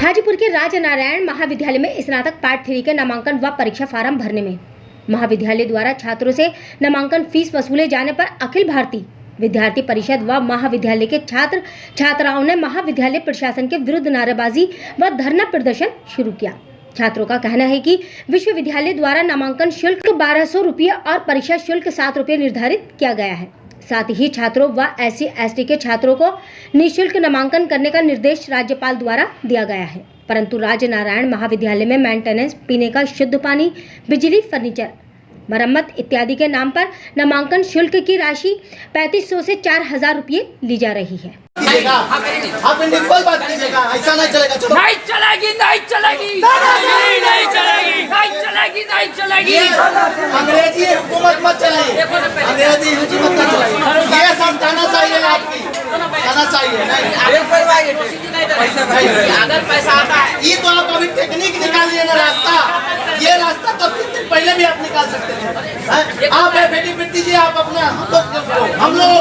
हाजीपुर के राजनारायण महाविद्यालय में स्नातक पार्ट 3 के नामांकन व परीक्षा फार्म भरने में महाविद्यालय द्वारा छात्रों से नामांकन फीस वसूले जाने पर अखिल भारतीय विद्यार्थी परिषद व महाविद्यालय के छात्र छात्राओं ने महाविद्यालय प्रशासन के विरुद्ध नारेबाजी व धरना प्रदर्शन शुरू किया। छात्रों का कहना है कि विश्वविद्यालय द्वारा नामांकन शुल्क 1200 रुपये और परीक्षा शुल्क 7 रुपये निर्धारित किया गया है। साथ ही छात्रों व SC/ST के छात्रों को निःशुल्क नामांकन करने का निर्देश राज्यपाल द्वारा दिया गया है, परंतु राजनारायण महाविद्यालय में मेंटेनेंस, पीने का शुद्ध पानी, बिजली, फर्नीचर, मरम्मत इत्यादि के नाम पर नामांकन शुल्क की राशि 3500 से 4000 रुपये ली जा रही है। आप इंडिविजुअल बात कीजिएगा, ऐसा नहीं चलेगा। नहीं चलेगी, नहीं चलेगी, नहीं चलेगी, नहीं चलेगी, नहीं चलेगी। अंग्रेजी हुकूमत मत चलाइए, अंग्रेजी हुकूमत मत चलाइए। ये सब जाना चाहिए, आपकी जाना चाहिए। अगर पैसा आता है ये तो आप अभी टेक्निक निकालिए ना, रास्ता, ये रास्ता तो पहले भी आप निकाल सकते थे। आप एफिडेविट दीजिए, आप अपना हम लोग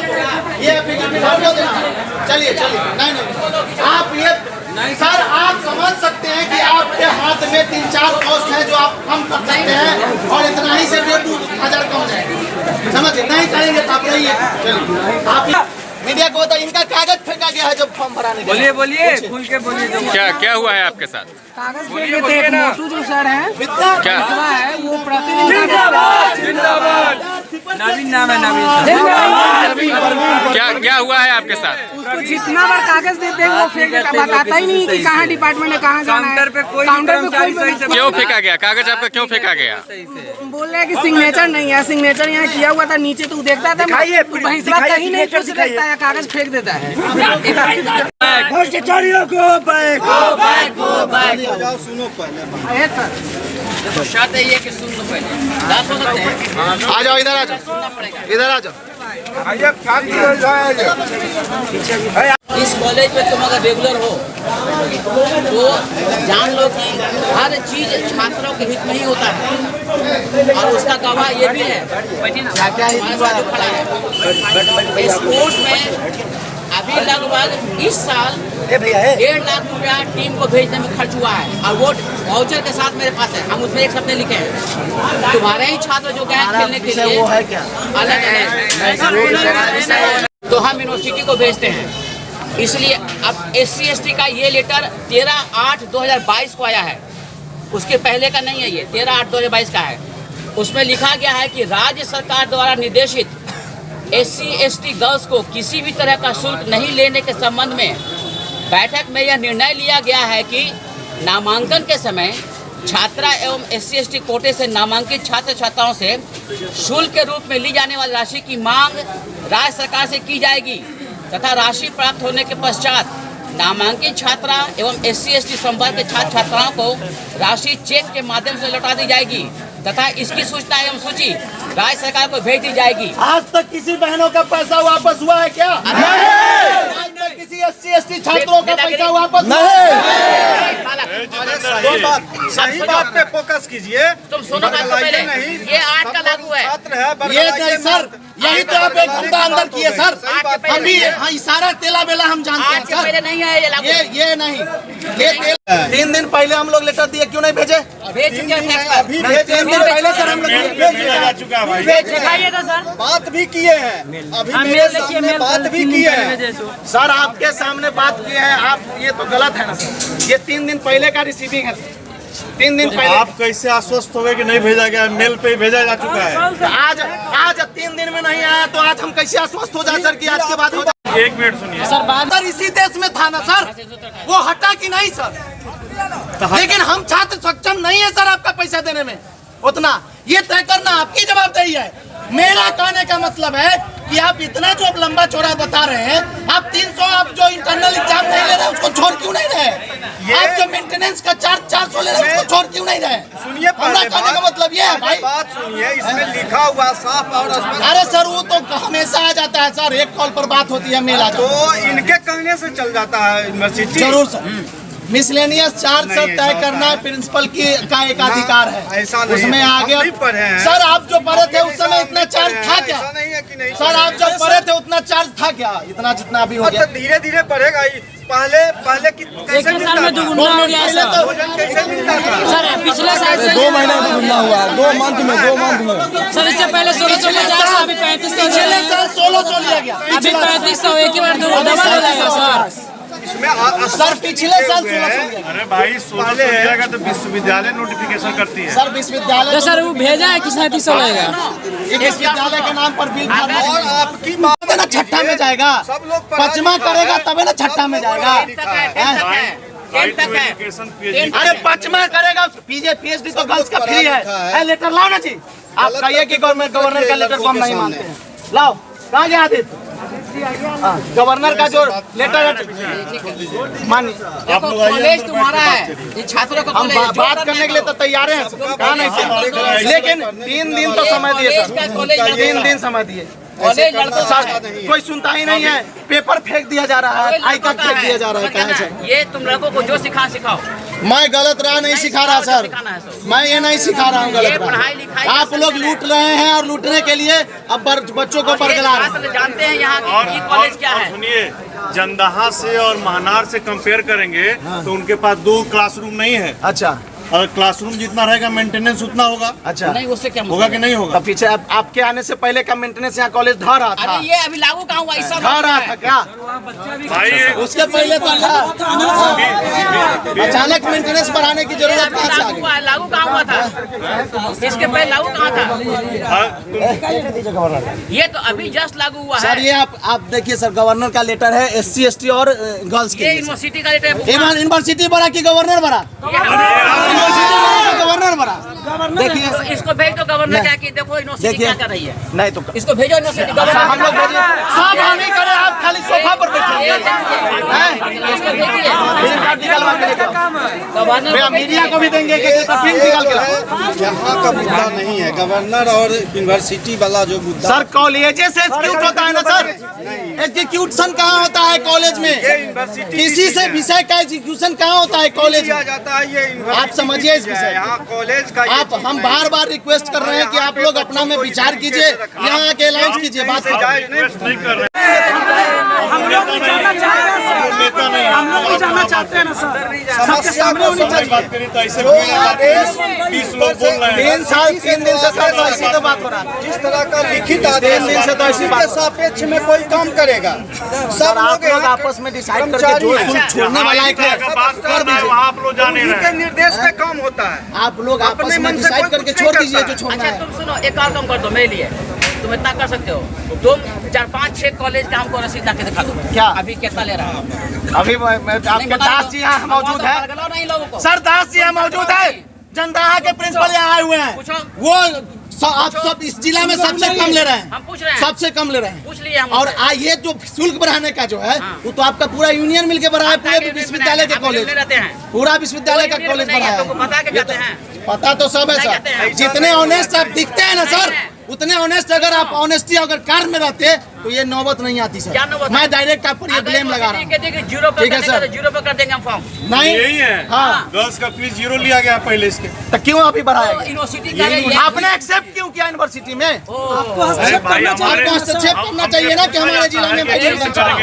ये एफिडेविट हम लोग चलिए नहीं आप ये सर आप समझ सकते हैं कि आपके हाथ में 3-4 पोस्ट है जो आप कम कर सकते हैं और इतना ही से 2000 कम जाएगा। समझिए, नहीं करेंगे तो आप नहीं। आप मीडिया को बताइए, इनका कागज फेंका गया है जब फॉर्म भराने के लिए। बोलिए खुल के बोलिए। क्या हुआ है आपके साथ? कागज फेंक देते हैं। मोटू जो सर है क्या है वो प्रतिदिन नवीन नाम है, नवीन। क्या हुआ है आपके साथ? उसको जितना बार कागज देते हैं वो फेंक देता, बताता ही नहीं कि कहाँ डिपार्टमेंट है, कहाँ जाना है। काउंटर पे कोई क्यों फेंका गया कागज? आपका क्यों फेंका गया? बोल रहे हैं कि सिग्नेचर नहीं है। सिग्नेचर यहाँ किया हुआ था, नीचे तो देखता था भैंसवा कहीं नहीं कुछ देखता है, कागज फेंक देता है। सुनो पहले, तो शर्त है ये कि सुन लो पहले। आ जाओ, इधर आ जाओ, इधर आ जाओ। इस कॉलेज में तुम अगर रेगुलर हो तो जान लो कि हर चीज छात्रों के हित में ही होता है, और उसका गवाह ये भी है। स्पोर्ट्स में अभी लगभग इस साल 1.5 लाख रुपया टीम को भेजने में खर्च हुआ है, और वो वाउचर के साथ मेरे पास है। हम उसमें एक शब्द लिखे हैं, तुम्हारे ही छात्र जो गए खेलने के लिए अलग अलग, तो हम यूनिवर्सिटी को भेजते हैं। इसलिए अब SC/ST का ये लेटर 13/8/2022 को आया है, उसके पहले का नहीं है। ये 13/8/2022 का है। उसमें लिखा गया है कि राज्य सरकार द्वारा निर्देशित SC/ST गर्ल्स को किसी भी तरह का शुल्क नहीं लेने के संबंध में बैठक में यह निर्णय लिया गया है कि नामांकन के समय छात्रा एवं SC/ST कोटे से नामांकित छात्र छात्राओं से शुल्क के रूप में ली जाने वाली राशि की मांग राज्य सरकार से की जाएगी, तथा राशि प्राप्त होने के पश्चात नामांकित छात्रा एवं SC/ST संवर्ग के छात्र छात्राओं को राशि चेक के माध्यम से लौटा दी जाएगी, तथा इसकी सूचना एवं सूची राज्य सरकार को भेज दी जाएगी। आज तक किसी बहनों का पैसा वापस हुआ है क्या? आज तक किसी SC/ST छात्रों का पैसा वापस सही बात पे फोकस कीजिए। तुम सुनो बात तो पहले, ये 8 का लागू है। ये नहीं सर, यही तो आप एक घंटा अंदर किए सर। अभी हाँ, सारा तेला बेला हम जानते हैं सर। पहले नहीं है ये लागू। ये नहीं, ये 3 दिन पहले हम लोग लेटर दिए, क्यों नहीं भेजे? भेज चुके हैं। 3 दिन पहले सर हम लोग दिखाइए तो सर, बात भी किए हैं, अभी मेरे सामने बात भी किए हैं सर, आपके सामने बात किए हैं आप। ये तो गलत है ना सर, ये 3 दिन पहले का रिसीविंग है। 3 दिन पहले आप कैसे आश्वस्त हो गए कि नहीं भेजा गया? मेल पे भेजा जा चुका है। आज 3 दिन में नहीं आया तो आज हम कैसे आश्वस्त हो जाए सर कि आज के बाद हो जाए? 1 मिनट सुनिए सर, इसी देश में था ना सर, वो हटा कि नहीं सर? लेकिन हम छात्र सक्षम नहीं है सर आपका पैसा देने में उतना, ये तय करना आपकी जवाबदेही है। मेरा कहने का मतलब है कि आप इतना जो अब लंबा चौड़ा बता रहे हैं, आप 300 आप जो इंटरनल एग्जाम नहीं ले रहे उसको छोड़ क्यों नहीं रहे? आप जो मेंटेनेंस का 400 ले रहे उसको छोड़ क्यों नहीं रहे? सुनिए, हमारा कहने का मतलब ये है भाई, बात सुनिए, इसमें लिखा हुआ साफ और स्पष्ट। अरे सर वो तो हमेशा आ जाता है सर, एक कॉल पर बात होती है, मेल आ जाता है। तो इनके कहने से चल जाता है यूनिवर्सिटी। जरूर सर, मिसलेनियस चार्ज सब तय करना प्रिंसिपल का एक अधिकार है, ऐसा नहीं, उसमें आगे सर आप जो पढ़े थे उस समय इतना चार्ज था क्या? ऐसा नहीं है कि नहीं सर आप जब पढ़े थे उतना चार्ज था क्या? इतना जितना अभी हो गया धीरे धीरे बढ़ेगा ही। पहले कैसे एक साल में दुगुना हो गया पहले तो कैसे मिलता था? सर पिछले साल से 2 महीने में दुगुना हुआ, 2 मंथ में। सर इससे पहले 1650 अभी 3500 पिछले साल 1600 लिया गया। अभी 3500 एक ही बार डबल हो जाएगा सर। इसमें सर पिछले साल 1600 लिया गया। अरे भाई 1600 हो जाएगा तो विश्वविद्यालय नोटिफिकेशन करती है। सर विश्वविद्यालय तो सर वो भेजा है कि 3700 लगेगा? विश्वविद्यालय के नाम पर बिल भरना और आपकी बात तबे ना छठा में जाएगा। सब लोग पढ़ाई पचमा लिखाई करेगा तबे ना छठा में जाएगा। राइट टू एजुकेशन पीएचडी अरे पचमा करेगा पीएचडी तो गर्ल्स का फ्री है। लेटर लाओ ना जी। आप कहिए कि गवर्नर का लेटर को हम नहीं मानते हैं। लाओ कहाँ गया आदित्य? गवर्नर का जो लेटर मानिए। देखो कॉलेज तुम्हारा है, ये छात्रों का हम कॉलेज बात करने के लिए तो तैयार हैं, कहा नहीं थे। लेकिन 3 दिन तो समय दिए सर, 3 दिन समय दिए। कॉलेज लड़कों का है। कोई सुनता ही नहीं है। पेपर फेंक दिया जा रहा है, आई कार्ड फेंक दिया जा रहा है। कहाँ से? ये तुम लड़कों को जो सिखाओ। मैं गलत राह नहीं सिखा रहा सर, मैं ये नहीं सिखा रहा हूँ गलत राह। आप लोग लूट रहे हैं और लूटने के लिए अब बच्चों को बरगला रहे हैं। जानते हैं यहाँ और की कॉलेज क्या है? सुनिए, जंदाहा से और महानार से कंपेयर करेंगे तो उनके पास 2 क्लासरूम नहीं है। अच्छा, और क्लासरूम जितना रहेगा मेंटेनेंस उतना होगा। अच्छा नहीं उससे क्या होगा कि नहीं होगा? तो पीछे आपके आने से पहले का मेंटेनेंस यहाँ कॉलेज ढह रहा था। अरे ये अभी लागू कहाँ हुआ? इस ढह रहा था क्या? भाई उसके पहले तो था। अचानक मेंटेनेंस बढ़ाने की जरूरत कहाँ से आ लागू गई? हुआ है, लागू कहाँ हुआ था? इसके पहले लागू कहाँ था? ये तो अभी जस्ट लागू हुआ सर है। ये आप देखिए सर, गवर्नर का लेटर है SC ST और गर्ल्स के ये लिए। यूनिवर्सिटी का लेटर है। यूनिवर्सिटी बड़ा की गवर्नर बड़ा? यूनिवर्सिटी बड़ा की गवर्नर बड़ा? देखिए तो इसको भेज दो गवर्नर क्या कि देखो यूनिवर्सिटी देखिए क्या कर रही है। नहीं तो इसको भेजो यूनिवर्सिटी हम लोग गवर्नर। भेजिए। सब हम ही करें, आप खाली सोफा पर बैठे इसको भेजिए। गवर्नर भैया मीडिया को भी देंगे कि फिल्म निकाल के लाओ। यहाँ का मुद्दा नहीं है, गवर्नर और यूनिवर्सिटी वाला जो मुद्दा। सर कॉलेजे से एग्जीक्यूट होता है ना सर, एग्जीक्यूशन कहाँ होता है कॉलेज में? किसी से विषय का एग्जीक्यूशन कहाँ होता है कॉलेज किया में? जाता है ये आप समझिए इस विषय को। यहाँ कॉलेज का आप हम बार बार रिक्वेस्ट कर रहे हैं कि आप लोग अपना में विचार कीजिए, यहाँ आके अलाउंस कीजिए। बात रिक्वेस्ट नहीं कर रहे हैं। हम लोग भी जाना चाहते हैं सर, हम लोग भी जाना चाहते हैं ना सर। सबके सामने होनी चाहिए। बात करें तो ऐसे 20 लोग बोल रहे हैं। 3 दिन से सर तो ऐसी तो बात हो रहा है। जिस तरह का लिखित आदेश दिन से तो ऐसी बात के सापेक्ष में कोई काम करेगा। सर आप लोग आपस में डिसाइड करके जो शुल्क छोड़ने वाला है का बात कर रहे हैं, वहाँ आप लोग जा नहीं उनके रहे। निर्देश पे काम होता है। आप लोग आपस अपने में मन से डिसाइड कोई करके कुछ छोड़ नहीं दीजिए करता जो छोड़ना अच्छा है। तुम सुनो, एक और काम कर दो मेरे लिए। तुम इतना कर सकते हो, तुम 4, 5, 6 कॉलेज का हमको रसीद ला के दिखा दो। क्या? अभी कितना ले रहा है? अभी आपके दास जी यहाँ मौजूद है। नहीं लोगों को सर दास जी यहाँ मौजूद है। जनता के प्रिंसिपल यहाँ आए हुए हैं। पूछो। वो आप सब इस जिला में सबसे कम ले रहे हैं। हम पूछ रहे हैं। सबसे कम ले रहे हैं। पूछ लिए हम और उनसे। ये जो शुल्क बढ़ाने का जो है हाँ। वो तो आपका पूरा यूनियन मिलके बढ़ा है, पूरे विश्वविद्यालय के हम कॉलेज, रहते हैं। पूरा विश्वविद्यालय का कोई कॉलेज नहीं बढ़ा है, है। तुमको पता है कि ये जाते तो- हैं। पता तो सब है नहीं जाते सर। हैं। जितने ऑनेस्ट आप दिखते हैं ना सर, नहीं है। उतने ऑनेस्ट अगर आप ऑनेस्टी अगर कार में रहते तो ये नौबत नहीं आती क्या सर। नौबत? मैं डायरेक्ट आप पर ये अगर ब्लेम लगा रहा हूँ। यूनिवर्सिटी के जीरो पर ठीक है कर सर। देंगे तो जीरो पर कर देंगे हम फॉर्म। नहीं यही है। हाँ गर्ल्स का फीस 0 लिया गया पहले इसके। तो क्यों अभी बढ़ाएगा? यूनिवर्सिटी का है ये। आपने एक्सेप्ट क्यों किया यूनिवर्सिटी में? अरे भाई आपको हस्तक्षेप करना चाहिए ना कि हमारे जिला में करेंगे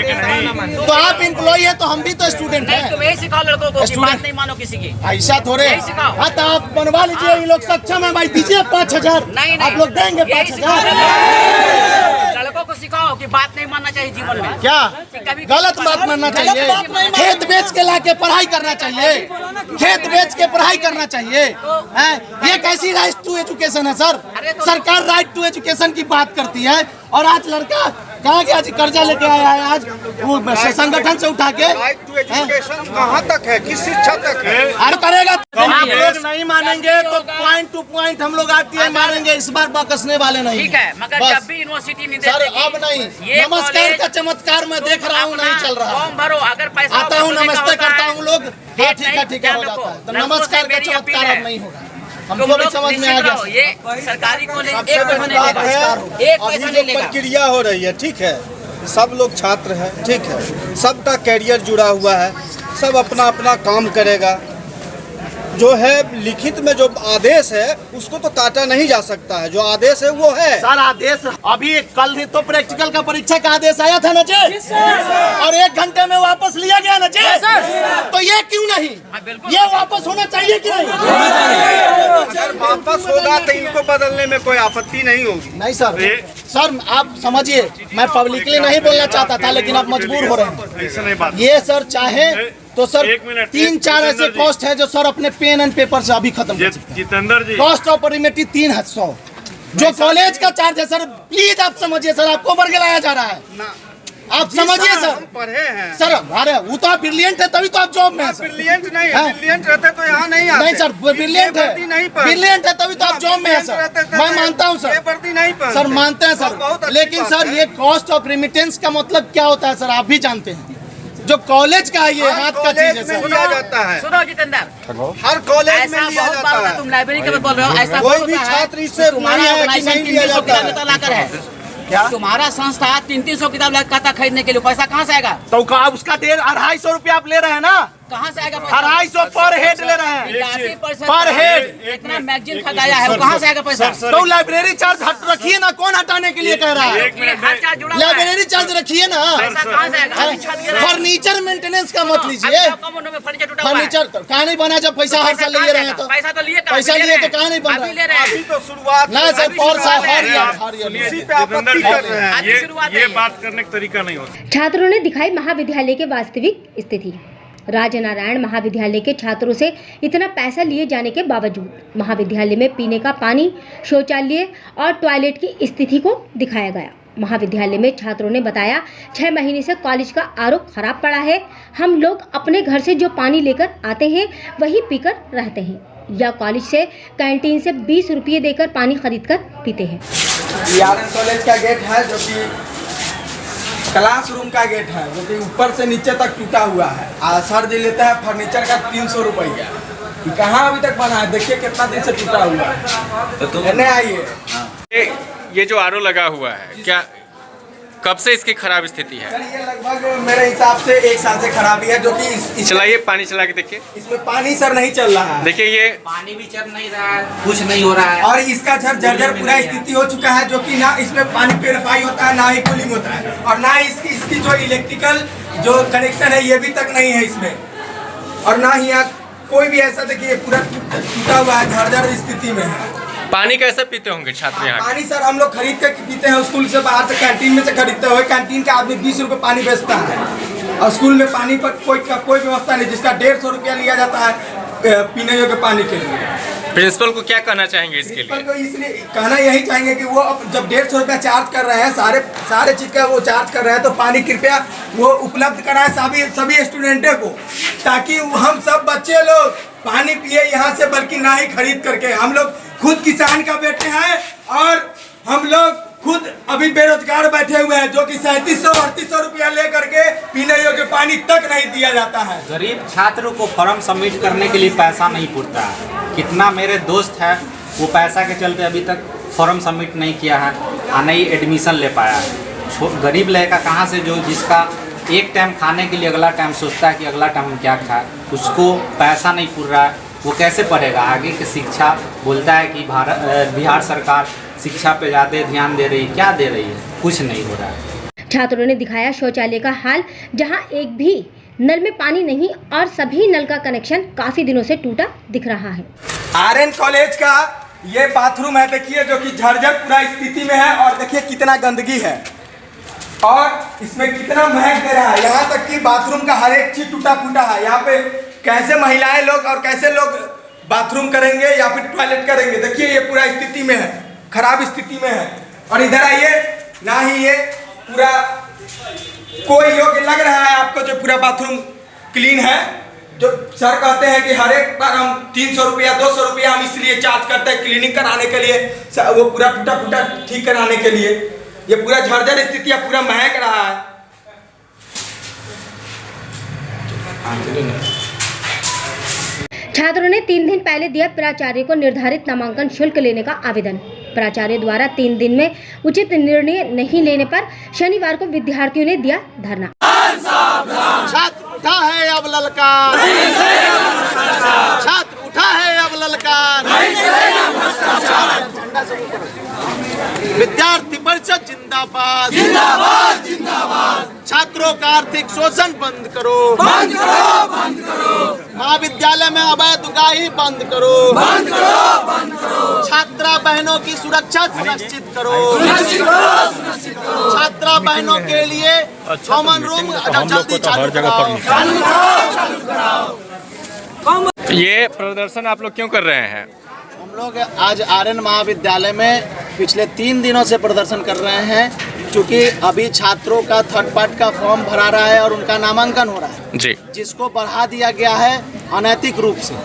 कि नहीं? तो आप एम्प्लॉय है तो हम भी तो स्टूडेंट नहीं हैं। तुम यही सिखाओ लड़कों को कि स्टूडेंट- बात नहीं मानो किसी की। ऐसा थोड़े। यही सिखाओ। हाँ तो आप बनवा लीजिए, ये लोग सक्षम है भाई, दीजिए 5000। नहीं नहीं आप लोग देंगे यही 5000। लड़कों को सिखाओ कि बात नहीं मानना चाहिए जीवन में। क्या कभी- गलत बात मानना चाहिए? खेत बेच के लाके पढ़ाई करना चाहिए, खेत बेच के पढ़ाई करना चाहिए। हैं? ये कैसी राइट टू एजुकेशन है सर? सरकार राइट टू एजुकेशन की बात करती है और आज लड़का कहाँ गया? आज कर्जा लेके आया है, आज वो संगठन से उठा के। राइट टू एजुकेशन कहाँ तक है, किस शिक्षा तक है? अरे करेगा आप लोग नहीं मानेंगे तो पॉइंट टू पॉइंट हम लोग आरटीआई मारेंगे, इस बार बकसने वाले नहीं। ठीक है, मगर बस। जब भी यूनिवर्सिटी नहीं सर देती अब नहीं, ये नमस्कार कॉलेज- का चमत्कार मैं देख रहा हूँ, नहीं चल रहा। फॉर्म भरो, अगर पैसा आता हूँ, वसूलने का नमस्ते होता करता है, हूँ लोग। हाँ डेट ठीक है नहीं, ठीक है, हो ध्यान जाता है। रखो। तो लड़कों से नमस्कार का मेरी अपील चमत्कार है। अब नहीं होगा, तुम हमको भी लोग समझ में निश्चित आ गया। रहो, ये सरकारी कॉलेज सबसे एक पैसा बड़ी नहीं बात लेगा, है, एक पैसा अभी नहीं जो लेगा। प्रक्रिया हो रही है, ठीक है, सब लोग छात्र हैं, ठीक है, सबका कैरियर जुड़ा हुआ है, सब अपना अपना काम करेगा। जो है लिखित में जो आदेश है उसको तो काटा नहीं जा सकता है, जो आदेश है वो है। सर आदेश अभी कल ही तो प्रैक्टिकल का परीक्षा का आदेश आया था ना जी, और 1 घंटे में वापस लिया गया ना जी। तो ये क्यों नहीं, बिल्कुल। ये वापस होना चाहिए कि नहीं? अगर वापस होगा तो इनको बदलने में कोई आपत्ति नहीं होगी। नहीं सर आप समझिए, मैं पब्लिकली नहीं बोलना चाहता था, लेकिन आप मजबूर हो रहे हैं। ऐसा नहीं बात। ये सर चाहे तो सर एक मिनट, 3-4 ऐसे कॉस्ट है जो सर अपने पेन एंड पेपर से अभी खत्म कर सकते हैं। जितेंद्र जी, कॉस्ट ऑफ रिमेटी 300 जो कॉलेज का चार्ज है सर, प्लीज आप समझिए सर, आपको बरगलाया जा रहा है, आप समझिए सर। हम पढ़े हैं सर अरे वो तो आप ब्रिलियंट है, तभी तो आप जॉब में हैं सर। ब्रिलियंट नहीं है, हाँ? ब्रिलियंट रहते तो यहाँ नहीं आते। नहीं सर ब्रिलियंट है, ये नहीं पढ़ते। ब्रिलियंट है तभी तो आप जॉब में हैं सर, मैं मानता हूँ ये सर, वर्दी नहीं पहनते। सर मानते हैं और बहुत सर, अच्छी लेकिन बात सर है। ये कॉस्ट ऑफ रेमिटेंस का मतलब क्या होता है सर, आप भी जानते हैं। जो कॉलेज का है ये हाथ का चीज है में सर। लिया जाता है, सुनो जितेंद्र, हर कॉलेज में ऐसा लिया बहुत बार जाता होता है, है। तुम लाइब्रेरी के बोल रहे हो, ऐसा कोई बहुत भी होता है छात्र इससे तुम्हारा नहीं है कि ऑर्गेनाइजेशन नहीं लिया 300 जाता है। किताब लाकर है, क्या तुम्हारा संस्था 300 किताब लाता खरीदने के लिए, पैसा कहाँ से आएगा? तो का उसका 250 रुपया आप ले रहे हैं ना, कहाँ से आएगा पैसा? 250 पर हेड ले रहे हैं, विद्यार्थी परिषद पर हेड। इतना मैगजीन खरीदाया है, वो कहाँ से आएगा पैसा? तो लाइब्रेरी चार्ज हट रखिए ना, कौन हटाने के लिए कह रहा है? एक मिनट, हर चार्ज जुड़ा हुआ है। लाइब्रेरी चार्ज रखिए ना, पैसा कहाँ से आएगा? अभी छत गिरा है। फर्नीचर मेंटेनेंस का मत लीजिए, अभी तो कम उम्र में फर्नीचर टूटा हुआ है। फर्नीचर कहाँ नहीं बना जब पैसा हर साल ले रहे हैं तो, पैसा तो लिए कहाँ? पैसा अभी ले लिए रहे तो कहाँ नहीं बन हैं। अभी ले रहा रहे अभी हैं। तो शुरुआत ना सर, अभी और शुरुआत है। हर सुनिए, इसी पे आपत्ति जितेंद्र कर रहे हैं। आज की शुरुआत है ये ये। बात करने का तरीका नहीं होता। छात्रों ने दिखाई महाविद्यालय के वास्तविक स्थिति। राजनारायण महाविद्यालय के छात्रों से इतना पैसा लिए जाने के बावजूद महाविद्यालय में पीने का पानी, शौचालय और टॉयलेट की स्थिति को दिखाया गया। महाविद्यालय में छात्रों ने बताया 6 महीने से कॉलेज का आरओ खराब पड़ा है, हम लोग अपने घर से जो पानी लेकर आते हैं वही पीकर रहते हैं, या कॉलेज से कैंटीन से 20 रुपये देकर पानी खरीद कर पीते हैं। आरएन कॉलेज का गेट है जो कि क्लासरूम का गेट है, जो कि ऊपर से नीचे तक टूटा हुआ है। सर जी लेते हैं फर्नीचर का 300 रुपया। ये कहाँ अभी तक बना है, देखिए कितना दिन से टूटा हुआ है। नहीं आइए, ये जो आरओ लगा हुआ है, क्या कब से इसकी खराब स्थिति है? सर ये लगभग मेरे हिसाब से 1 साल से खराबी है, जो कि चलाइए, पानी चला के देखिए। इसमें पानी सर नहीं चल रहा है, देखिए ये पानी भी चल नहीं रहा है, कुछ नहीं हो रहा है। और इसका जर्जर पूरा स्थिति हो चुका है, जो कि ना इसमें पानी प्योरीफाई होता है, ना ही कूलिंग होता है, और ना इसकी जो इलेक्ट्रिकल जो कनेक्शन है ये भी तक नहीं है इसमें, और ना ही यहाँ कोई भी ऐसा देखिए पूरा टूटा हुआ है, जर्जर स्थिति में है। पानी कैसे पीते होंगे छात्र यहाँ? पानी सर हम लोग खरीद कर पीते हैं, स्कूल से बाहर से कैंटीन में से खरीदते हुए, कैंटीन का आदमी 20 रुपये पानी बेचता है, और स्कूल में पानी पर कोई व्यवस्था नहीं, जिसका 150 रुपया लिया जाता है पीने योग्य पानी के लिए। प्रिंसिपल को क्या कहना चाहेंगे इसके लिए? प्रिंसिपल को इसलिए कहना यही चाहेंगे कि वो अब जब 150 रुपया चार्ज कर रहे हैं, सारे चीज़ का वो चार्ज कर रहे हैं, तो पानी कृपया वो उपलब्ध कराए सभी स्टूडेंटों को, ताकि हम सब बच्चे लोग पानी पिए यहाँ से, बल्कि ना ही खरीद करके। हम लोग खुद किसान का बेटे हैं, और हम लोग खुद अभी बेरोजगार बैठे हुए हैं, जो कि 3700-3800 रुपया ले करके पीने योग्य पानी तक नहीं दिया जाता है। गरीब छात्रों को फॉर्म सबमिट करने के लिए पैसा नहीं पुरता है। कितना मेरे दोस्त है वो पैसा के चलते अभी तक फॉर्म सबमिट नहीं किया है और नहीं एडमिशन ले पाया है। गरीब लड़का कहाँ से, जो जिसका एक टाइम खाने के लिए अगला टाइम सोचता है कि अगला टाइम हम क्या खाए, उसको पैसा नहीं पुर रहा है, वो कैसे पढ़ेगा आगे की शिक्षा? बोलता है कि बिहार सरकार शिक्षा पे ज़्यादा ध्यान दे रही है, क्या दे रही है? कुछ नहीं हो रहा है। छात्रों ने दिखाया शौचालय का हाल, जहां एक भी नल में पानी नहीं और सभी नल का कनेक्शन काफी दिनों से टूटा दिख रहा है। आरएन कॉलेज का ये बाथरूम है, देखिए, जो कि जर्जर पूरा स्थिति में है, और देखिए कितना गंदगी है, और इसमें कितना महक दे रहा है। यहाँ तक कि बाथरूम का हर एक चीज टूटा फूटा है। यहाँ पे कैसे महिलाएं लोग और कैसे लोग बाथरूम करेंगे या फिर टॉयलेट करेंगे, देखिए ये पूरा स्थिति में है, खराब स्थिति में है। और इधर आइए, ना ही ये पूरा कोई योग्य लग रहा है आपको, जो पूरा बाथरूम क्लीन है। जो सर कहते हैं कि हर एक बार हम 300 रुपया 200 रुपया हम इसलिए चार्ज करते हैं क्लीनिंग कराने के लिए, वो पूरा टूटा फूटा ठीक कराने के लिए। ये पूरा झरझर स्थिति है, पूरा महक रहा है। छात्रों ने 3 दिन पहले दिया प्राचार्य को निर्धारित नामांकन शुल्क लेने का आवेदन। प्राचार्य द्वारा 3 दिन में उचित निर्णय नहीं लेने पर शनिवार को विद्यार्थियों ने दिया धरना। छात्र उठा है अब ललकार, छात्र उठा है अब ललकार, विद्यार्थी परिषद जिंदाबाद, जिंदाबाद, जिंदाबाद। छात्रों का आर्थिक शोषण बंद करो, बंद करो, बंद करो। महाविद्यालय में अवैध उगाही बंद करो, बंद करो, बंद करो। छात्रा बहनों की सुरक्षा सुनिश्चित करो, छात्रा बहनों के लिए कॉमन रूम जल्दी चालू कराओ। ये प्रदर्शन आप लोग क्यों कर रहे हैं? हम लोग आज आर्यन महाविद्यालय में पिछले 3 दिनों से प्रदर्शन कर रहे हैं, क्योंकि अभी छात्रों का थर्ड पार्ट का फॉर्म भरा रहा है और उनका नामांकन हो रहा है जी, जिसको बढ़ा दिया गया है अनैतिक रूप से,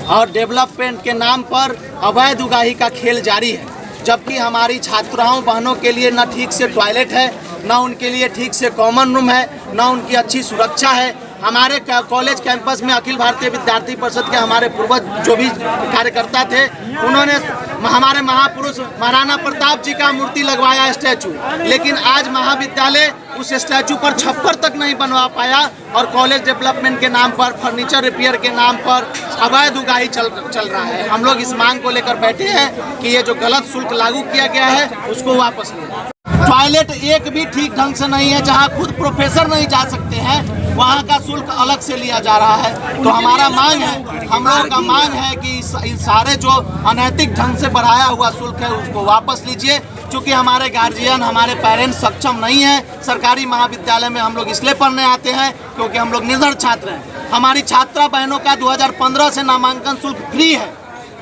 और डेवलपमेंट के नाम पर अवैध उगाही का खेल जारी है। जबकि हमारी छात्राओं बहनों के लिए न ठीक से टॉयलेट है, न उनके लिए ठीक से कॉमन रूम है, न उनकी अच्छी सुरक्षा है। हमारे कॉलेज कैंपस में अखिल भारतीय विद्यार्थी परिषद के हमारे पूर्वज जो भी कार्यकर्ता थे, उन्होंने हमारे महापुरुष महाराणा प्रताप जी का मूर्ति लगवाया स्टैचू, लेकिन आज महाविद्यालय उस स्टैचू पर छप्पर तक नहीं बनवा पाया और कॉलेज डेवलपमेंट के नाम पर, फर्नीचर रिपेयर के नाम पर अवैध उगाही चल रहा है। हम लोग इस मांग को लेकर बैठे हैं कि ये जो गलत शुल्क लागू किया गया है उसको वापस लें। टॉयलेट एक भी ठीक ढंग से नहीं है, जहाँ खुद प्रोफेसर नहीं जा सकते हैं वहाँ का शुल्क अलग से लिया जा रहा है। तो हमारा मांग है, हम लोगों का मांग है कि इन सारे जो अनैतिक ढंग से बढ़ाया हुआ शुल्क है उसको वापस लीजिए, क्योंकि हमारे गार्जियन, हमारे पेरेंट्स सक्षम नहीं हैं। सरकारी महाविद्यालय में हम लोग इसलिए पढ़ने आते हैं क्योंकि हम लोग निर्धन छात्र हैं। हमारी छात्रा बहनों का 2015 से नामांकन शुल्क फ्री है,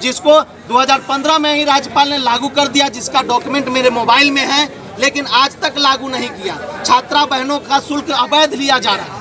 जिसको 2015 में ही राज्यपाल ने लागू कर दिया, जिसका डॉक्यूमेंट मेरे मोबाइल में है, लेकिन आज तक लागू नहीं किया। छात्रा बहनों का शुल्क अवैध लिया जा रहा है।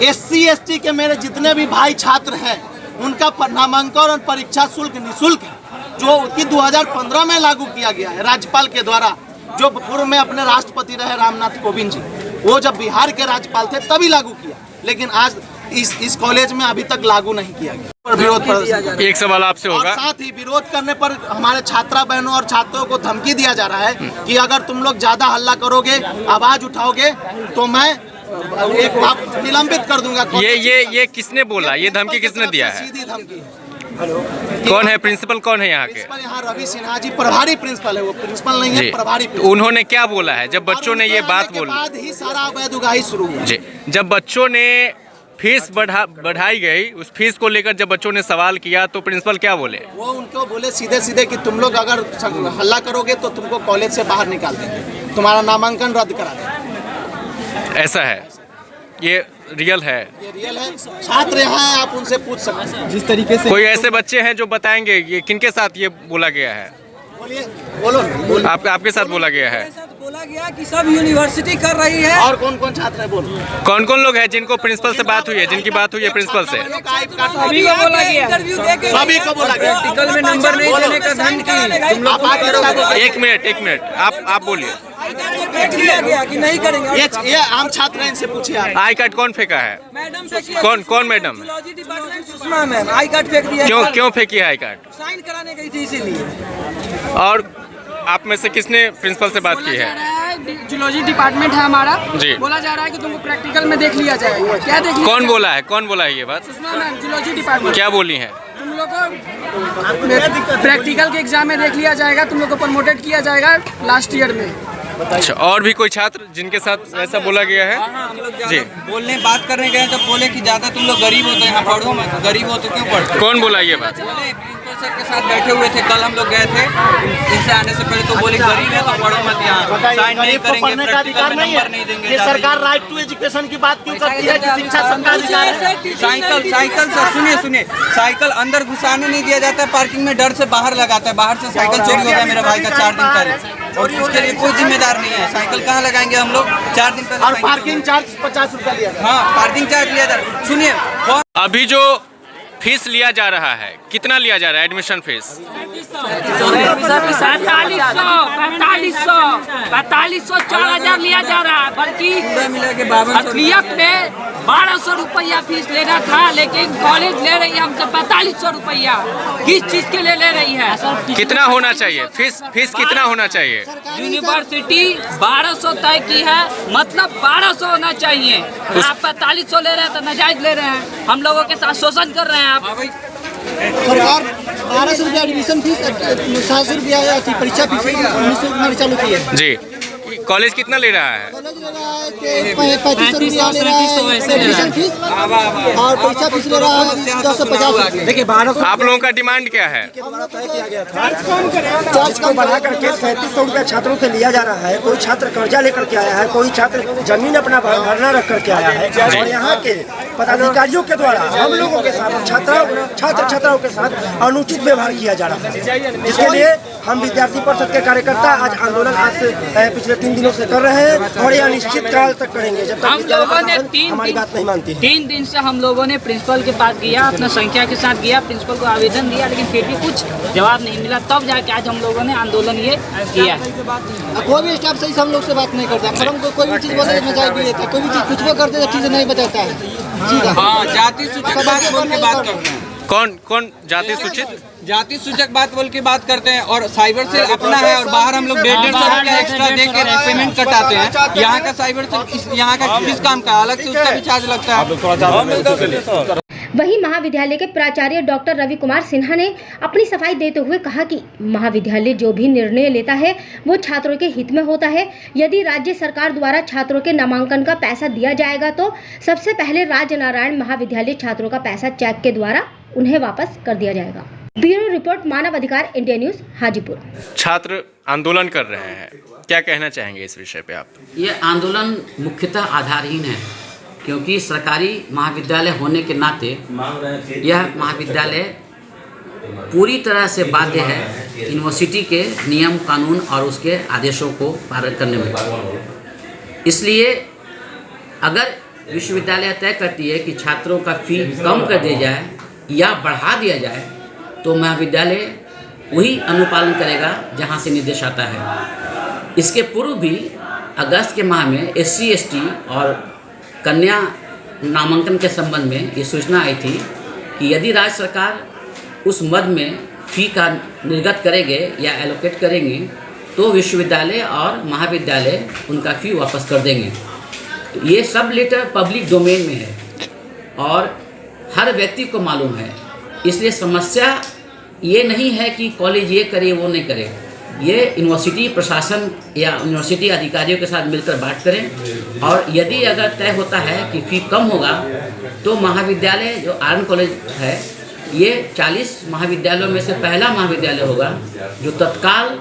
SC ST के मेरे जितने भी भाई छात्र हैं उनका नामांकन और परीक्षा शुल्क निःशुल्क है, जो कि 2015 में लागू किया गया है राज्यपाल के द्वारा, जो पूर्व में अपने राष्ट्रपति रहे रामनाथ कोविंद जी। वो जब बिहार के राज्यपाल थे तभी लागू किया, लेकिन आज इस कॉलेज में अभी तक लागू नहीं किया गया। पर विरोध प्रदर्शन, एक सवाल आपसे होगा, और साथ ही विरोध करने पर हमारे छात्रा बहनों और छात्रों को धमकी दिया जा रहा है कि अगर तुम लोग ज्यादा हल्ला करोगे, आवाज उठाओगे तो मैं एक निलंबित कर दूंगा। ये किसने बोला? ये धमकी किसने दिया है? सीधी धमकी है। कौन है प्रिंसिपल? कौन है यहाँ के? प्रिंसिपल यहाँ रवि सिन्हा जी प्रभारी प्रिंसिपल है, वो प्रिंसिपल नहीं है, प्रभारी। तो उन्होंने क्या बोला है जब बच्चों ने ये बात बोली? बाद ही सारा अवैध उगाही शुरू हुआ जी, जब बच्चों ने फीस बढ़ाई गई, उस फीस को लेकर जब बच्चों ने सवाल किया तो प्रिंसिपल क्या बोले? वो उनको बोले सीधे सीधे कि तुम लोग अगर हल्ला करोगे तो तुमको कॉलेज से बाहर निकाल देंगे, तुम्हारा नामांकन रद्द करा देंगे। ऐसा है, ये रियल है? ये रियल है। छात्र यहाँ हैं, आप उनसे पूछ सकते हैं। जिस तरीके से कोई ऐसे बच्चे हैं जो बताएंगे ये किनके साथ ये बोला गया है? बोलिए, बोलो। आपके साथ बोला गया है? बोला गया कि सब यूनिवर्सिटी कर रही है। और कौन कौन छात्र है बोलो? कौन कौन लोग हैं जिनको प्रिंसिपल से बात हुई है, जिनकी बात हुई है प्रिंसिपल से? सभी को बोला गया, इंटरव्यू देके सभी को बोला गया। प्रैक्टिकल में नंबर नहीं देने का धमकी। तुम लोग एक मिनट आप बोलिए। देख लिया गया कि नहीं करेंगे। ये आम छात्र हैं, इनसे पूछिए आप। आई कार्ड कौन फेंका है? मैडम फेंकी है। कौन madam? Zoology department Sushma ma'am I card फेंक दिया। क्यों फेंकी है आई कार्ड? साइन कराने गई थी इसीलिए। और आप में से किसने प्रिंसिपल से बात की है? जूलॉजी डिपार्टमेंट है हमारा जी। बोला जा रहा है कि तुमको प्रैक्टिकल में देख लिया जाएगा। क्या देख लिया? कौन बोला है? कौन बोला है ये बात? Sushma ma'am zoology department. क्या बोली हैं? तुम लोग को प्रैक्टिकल के एग्जाम में देख लिया जाएगा, तुम लोग को प्रमोटेड किया जाएगा लास्ट ईयर में। अच्छा, और भी कोई छात्र जिनके साथ ऐसा बोला गया है? जी, बोलने बात करने गए तो बोले कि ज्यादा तुम लोग गरीब हो तो यहाँ पढ़ो मत, गरीब हो तो क्यों पढ़ते? कौन बोला ये बात? बोले प्रिंसिपल सर के साथ बैठे हुए थे, कल हम लोग गए थे इनसे आने से पहले, तो बोले गरीब है तो पढ़ो मत, यहाँ साइन नहीं करेंगे, प्रैक्टिकल में नंबर नहीं देंगे। ये सरकार राइट टू एजुकेशन की बात क्यों करती है कि शिक्षा संघाधिकार है? साइकिल सर सुनिए, साइकिल अंदर घुसाने नहीं दिया जाता है, पार्किंग में डर से बाहर लगाता है, बाहर से साइकिल चोरी हो गया मेरे भाई का 4 दिन पहले, और उसके लिए कोई जिम्मेदार नहीं है। साइकिल कहाँ लगाएंगे हम लोग? 4 दिन पहले। और पार्किंग चार्ज 50 रुपया लिया। हाँ, पार्किंग चार्ज लिया था। सुनिए, अभी जो फीस लिया जा रहा है, कितना लिया जा रहा है एडमिशन फीस? 4500 4000 लिया जा रहा है, बल्कि अखिलत में 1200 रुपया फीस लेना था, लेकिन कॉलेज ले रही है हमसे 4500 रुपया। किस चीज के लिए ले रही है? कितना होना चाहिए फीस कितना होना चाहिए? यूनिवर्सिटी 1200 तय की है, मतलब 1200 होना चाहिए। आप 4500 ले रहे हैं तो नाजायज ले रहे हैं, हम लोगों के साथ शोषण कर रहे हैं आप। सरकार 1200 रुपया एडमिशन फीस, 700 रुपया परीक्षा फीस 1900 चालू की है। जी, कॉलेज कितना ले रहा है? कॉलेज ले रहा है कि 3500 रुपया ले रहा है एडमिशन फीस और परीक्षा फीस ले रहा है 250। देखिए 1200 आप लोगों का डिमांड क्या है? चार्ज कम बढ़ा करके 3700 रुपया छात्रों से लिया जा रहा है। कोई छात्र कर्जा लेकर के आया है, कोई छात्र जमीन अपना भरना रख करके आया है और यहाँ के पदाधिकारियों के द्वारा हम लोगों के साथ छात्र छात्राओं के साथ अनुचित व्यवहार किया जा रहा है। इसके लिए हम विद्यार्थी परिषद के कार्यकर्ता आज आंदोलन आज से पिछले 3 दिनों से कर रहे हैं और यह अनिश्चित काल तक करेंगे जब हम तक लोगों ने हमारी बात नहीं मानती है। 3 दिन से हम लोगों ने प्रिंसिपल के पास गया, अपना संख्या के साथ गया, प्रिंसिपल को आवेदन दिया, लेकिन फिर भी कुछ जवाब नहीं मिला। तब जाके आज हम लोगों ने आंदोलन ये किया। कोई भी स्टाफ सही से हम लोग से बात नहीं करता, फोरम को कोई भी चीज़ बोले मजाक भी देता है, कोई भी चीज़ कुछ भी करते तो चीज़ें नहीं बताता है। हाँ, जाति सूचक बात बोल के बात करते हैं। कौन जाति सूचित? जाति सूचक बात बोल के बात करते हैं और साइबर से अपना है और बाहर हम लोग 150 रुपया एक्स्ट्रा दे के पेमेंट कटाते हैं। यहाँ का साइबर से यहाँ का किस काम का अलग से उसका भी चार्ज लगता है। वहीं महाविद्यालय के प्राचार्य डॉक्टर रवि कुमार सिन्हा ने अपनी सफाई देते हुए कहा कि महाविद्यालय जो भी निर्णय लेता है वो छात्रों के हित में होता है। यदि राज्य सरकार द्वारा छात्रों के नामांकन का पैसा दिया जाएगा तो सबसे पहले राज नारायण महाविद्यालय छात्रों का पैसा चेक के द्वारा उन्हें वापस कर दिया जाएगा। ब्यूरो रिपोर्ट, मानव अधिकार इंडिया न्यूज, हाजीपुर। छात्र आंदोलन कर रहे हैं, क्या कहना चाहेंगे इस विषय पे आप? ये आंदोलन मुख्यतः आधारहीन है, क्योंकि सरकारी महाविद्यालय होने के नाते यह महाविद्यालय पूरी तरह से बाध्य है यूनिवर्सिटी के नियम कानून और उसके आदेशों को पालन करने में। इसलिए अगर विश्वविद्यालय तय करती है कि छात्रों का फी कम कर दिया जाए या बढ़ा दिया जाए तो महाविद्यालय वही अनुपालन करेगा जहां से निर्देश आता है। इसके पूर्व भी अगस्त के माह में SC ST और कन्या नामांकन के संबंध में ये सूचना आई थी कि यदि राज्य सरकार उस मद में फ़ी का निर्गत करेंगे या एलोकेट करेंगे तो विश्वविद्यालय और महाविद्यालय उनका फ़ी वापस कर देंगे। तो ये सब लेटर पब्लिक डोमेन में है और हर व्यक्ति को मालूम है। इसलिए समस्या ये नहीं है कि कॉलेज ये करे वो नहीं करे, ये यूनिवर्सिटी प्रशासन या यूनिवर्सिटी अधिकारियों के साथ मिलकर बात करें और यदि अगर तय होता है कि फ़ी कम होगा तो महाविद्यालय जो आर्यन कॉलेज है ये 40 महाविद्यालयों में से पहला महाविद्यालय होगा जो तत्काल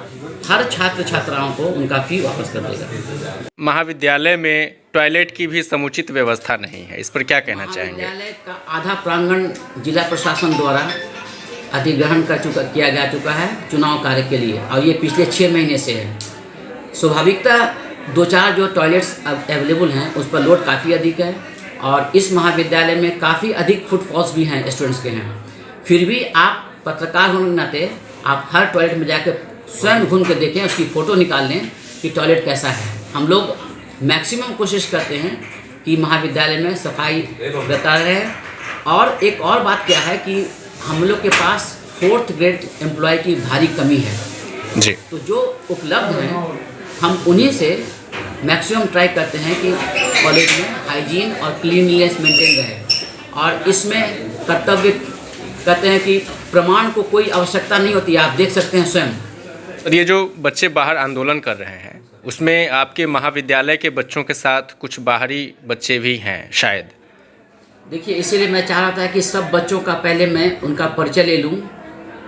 हर छात्र छात्राओं को उनका फ़ी वापस कर देगा। महाविद्यालय में टॉयलेट की भी समुचित व्यवस्था नहीं है, इस पर क्या कहना चाहेंगे? महाविद्यालय का आधा प्रांगण जिला प्रशासन द्वारा अधिग्रहण किया जा चुका है चुनाव कार्य के लिए और ये पिछले 6 महीने से है। स्वाभाविकता 2-4 जो टॉयलेट्स अवेलेबल हैं उस पर लोड काफ़ी अधिक है और इस महाविद्यालय में काफ़ी अधिक फुटफॉल्स भी हैं, स्टूडेंट्स के हैं। फिर भी आप पत्रकार होने के नाते आप हर टॉयलेट में जाकर स्वयं घूम के देखें, उसकी फ़ोटो निकाल लें कि टॉयलेट कैसा है। हम लोग मैक्सिमम कोशिश करते हैं कि महाविद्यालय में सफाई बरकरार रहे। और एक और बात क्या है कि हम लोग के पास 4th ग्रेड एम्प्लॉय की भारी कमी है जी। तो जो उपलब्ध हैं हम उन्हीं से मैक्सिमम ट्राई करते हैं कि कॉलेज में हाइजीन और क्लीनलीनेस मेंटेन रहे और इसमें कर्तव्य कहते हैं कि प्रमाण को कोई आवश्यकता नहीं होती, आप देख सकते हैं स्वयं। और ये जो बच्चे बाहर आंदोलन कर रहे हैं उसमें आपके महाविद्यालय के बच्चों के साथ कुछ बाहरी बच्चे भी हैं शायद? देखिए, इसीलिए मैं चाह रहा था कि सब बच्चों का पहले मैं उनका परिचय ले लूं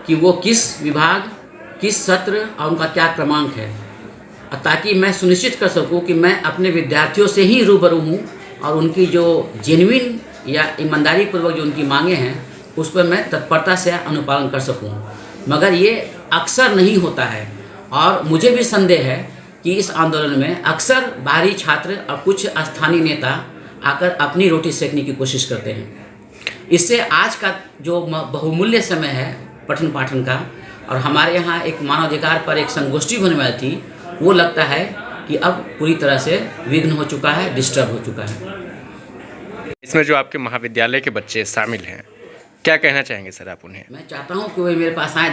कि वो किस विभाग, किस सत्र और उनका क्या क्रमांक है, ताकि मैं सुनिश्चित कर सकूं कि मैं अपने विद्यार्थियों से ही रूबरू हूं और उनकी जो जेन्युइन या ईमानदारी पूर्वक जो उनकी मांगे हैं उस पर मैं तत्परता से अनुपालन कर सकूं। मगर ये अक्सर नहीं होता है और मुझे भी संदेह है कि इस आंदोलन में अक्सर बाहरी छात्र और कुछ स्थानीय नेता आकर अपनी रोटी सेकने की कोशिश करते हैं। इससे आज का जो बहुमूल्य समय है पठन पाठन का और हमारे यहाँ एक मानवाधिकार पर एक संगोष्ठी होने वाली थी, वो लगता है कि अब पूरी तरह से विघ्न हो चुका है, डिस्टर्ब हो चुका है। इसमें जो आपके महाविद्यालय के बच्चे शामिल हैं, क्या कहना चाहेंगे सर आप उन्हें? मैं चाहता हूँ कि वे मेरे पास आए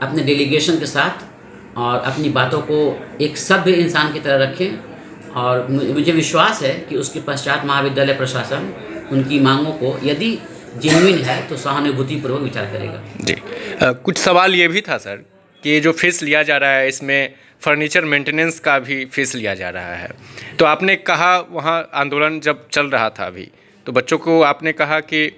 अपने डेलीगेशन के साथ और अपनी बातों को एक सभ्य इंसान की तरह रखें और मुझे विश्वास है कि उसके पश्चात महाविद्यालय प्रशासन उनकी मांगों को यदि जेन्युइन है तो सहानुभूतिपूर्वक विचार करेगा। जी। कुछ सवाल ये भी था सर कि जो फीस लिया जा रहा है इसमें फर्नीचर मेंटेनेंस का भी फीस लिया जा रहा है। तो आपने कहा वहाँ आंदोलन जब चल रहा था अभी, तो बच्चों को आपने कहा कि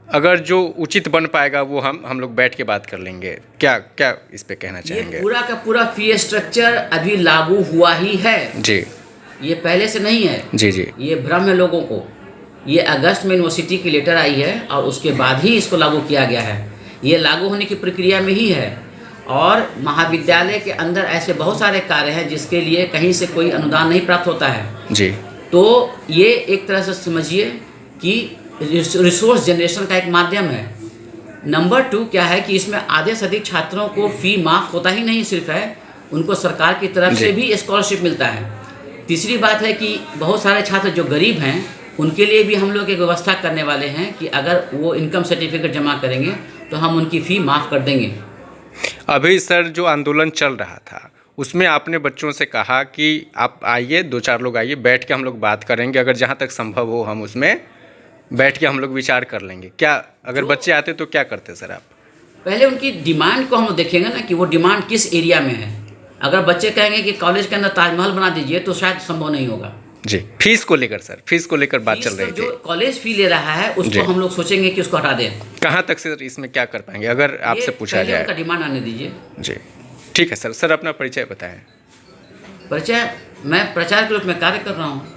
अगर जो उचित बन पाएगा वो हम लोग बैठ के बात कर लेंगे। क्या क्या इस पे कहना चाहेंगे? ये पूरा का पूरा फी स्ट्रक्चर अभी लागू हुआ ही है जी, ये पहले से नहीं है। जी जी, ये भ्रम है लोगों को। ये अगस्त में यूनिवर्सिटी की लेटर आई है और उसके बाद ही इसको लागू किया गया है। ये लागू होने की प्रक्रिया में ही है और महाविद्यालय के अंदर ऐसे बहुत सारे कार्य हैं जिसके लिए कहीं से कोई अनुदान नहीं प्राप्त होता है जी। तो ये एक तरह से समझिए कि रिसोर्स जनरेशन का एक माध्यम है। नंबर 2 क्या है कि इसमें आधे से अधिक छात्रों को फ़ी माफ़ होता ही नहीं सिर्फ है, उनको सरकार की तरफ से भी स्कॉलरशिप मिलता है। तीसरी बात है कि बहुत सारे छात्र जो गरीब हैं उनके लिए भी हम लोग एक व्यवस्था करने वाले हैं कि अगर वो इनकम सर्टिफिकेट जमा करेंगे तो हम उनकी फ़ी माफ़ कर देंगे। अभी सर जो आंदोलन चल रहा था उसमें आपने बच्चों से कहा कि आप आइए, 2-4 लोग आइए, बैठ के हम लोग बात करेंगे, अगर जहाँ तक संभव हो हम उसमें बैठ के हम लोग विचार कर लेंगे। क्या अगर बच्चे आते तो क्या करते सर आप? पहले उनकी डिमांड को हम लोग देखेंगे ना कि वो डिमांड किस एरिया में है। अगर बच्चे कहेंगे कि कॉलेज के अंदर ताजमहल बना दीजिए तो शायद संभव नहीं होगा। जी, फीस को लेकर सर, फीस को लेकर बात चल रही थी। जो कॉलेज फी ले रहा है उसको हम लोग सोचेंगे कि उसको हटा दें। कहाँ तक सर इसमें क्या कर पाएंगे अगर आपसे पूछा जाए? उनका डिमांड आने दीजिए। जी ठीक है सर। सर अपना परिचय बताएं। परिचय, मैं प्रचार के रूप में कार्य कर रहा हूँ।